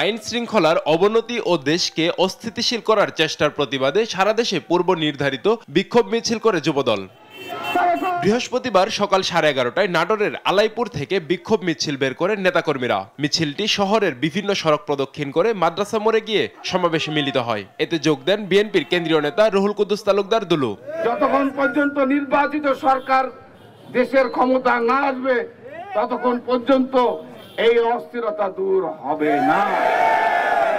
আইন শৃঙ্খলার অবনতি ও দেশকে অস্থিতিশীল করার চেষ্টার প্রতিবাদে সারা দেশে পূর্ব নির্ধারিত বিক্ষোভ মিছিল করে যুবদল। বৃহস্পতিবার সকাল 11:30টায় নাটোরের আলাইপুর থেকে বিক্ষোভ মিছিল বের করেন নেতাকর্মীরা। মিছিলটি শহরের বিভিন্ন সড়ক প্রদক্ষিণ করে মাদ্রাসা মোড়ে গিয়ে সমাবেশে মিলিত হয়। এতে যোগ দেন বিএনপির কেন্দ্রীয় নেতা রুহুল কুদ্দুস তালুকদার দুলু। যতক্ষণ পর্যন্ত নির্বাচিত সরকার দেশের ক্ষমতা না আসবে ততক্ষণ পর্যন্ত এই অস্থিরতা দূর হবে না।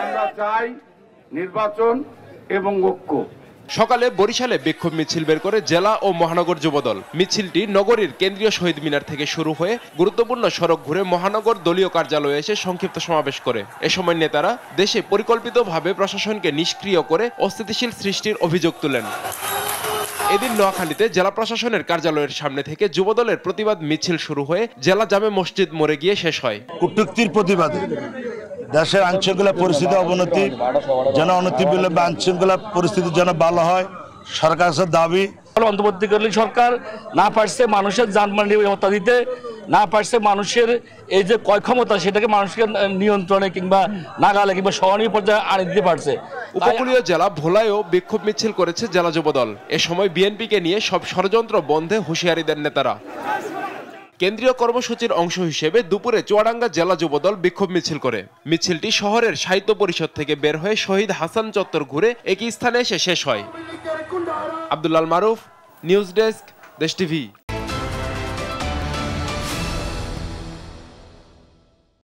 আমরা চাই নির্বাচন এবং ঐক্য। সকালে বরিশালে বিক্ষোভ মিছিল বের করে জেলা ও মহানগর যুবদল। মিছিলটি নগরীর কেন্দ্রীয় শহীদ মিনার থেকে শুরু হয়ে গুরুত্বপূর্ণ সড়ক ঘুরে মহানগর দলীয় কার্যালয়ে এসে সংক্ষিপ্ত সমাবেশ করে। এ সময় নেতারা দেশে পরিকল্পিতভাবে প্রশাসনকে নিষ্ক্রিয় করে অস্থিতিশীল সৃষ্টির অভিযোগ তোলেন। এদিন নোয়াখালীতে জেলা প্রশাসনের কার্যালয়ের সামনে থেকে যুবদলের প্রতিবাদ মিছিল শুরু হয়ে জেলা জামে মসজিদ মোড়ে গিয়ে শেষ হয়। কূটনীতির প্রতিবাদে দেশের আইনশৃঙ্খলা পরিস্থিতি অবনতি যেন অনতিবিলম্বে আইনশৃঙ্খলা পরিস্থিতি যেন ভালো হয় সরকার দাবি। অন্তর্বর্তীকালীন সরকার না পারছে মানুষের যানবাহন নিরাপত্তা দিতে, না পারছে মানুষের এই যে ক্রয় ক্ষমতা সেটাকে মানুষকে নিয়ন্ত্রণে কিংবা নাগালে কিংবা সহনীয় পর্যায়ে আনি দিতে পারছে। উপকূলীয় জেলা ভোলায়ও বিক্ষোভ মিছিল করেছে জেলা যুবদল। এ সময় বিএনপিকে নিয়ে সব ষড়যন্ত্র বন্ধে হুঁশিয়ারি দেন নেতারা। কেন্দ্রীয় কর্মসূচির অংশ হিসেবে দুপুরে চুয়াডাঙ্গা জেলা যুবদল বিক্ষোভ মিছিল করে। মিছিলটি শহরের সাহিত্য পরিষদ থেকে বের হয়ে শহীদ হাসান চত্বর ঘুরে একই স্থানে এসে শেষ হয়। আব্দুল্লাল মারুফ, নিউজ ডেস্ক, দেশ টিভি।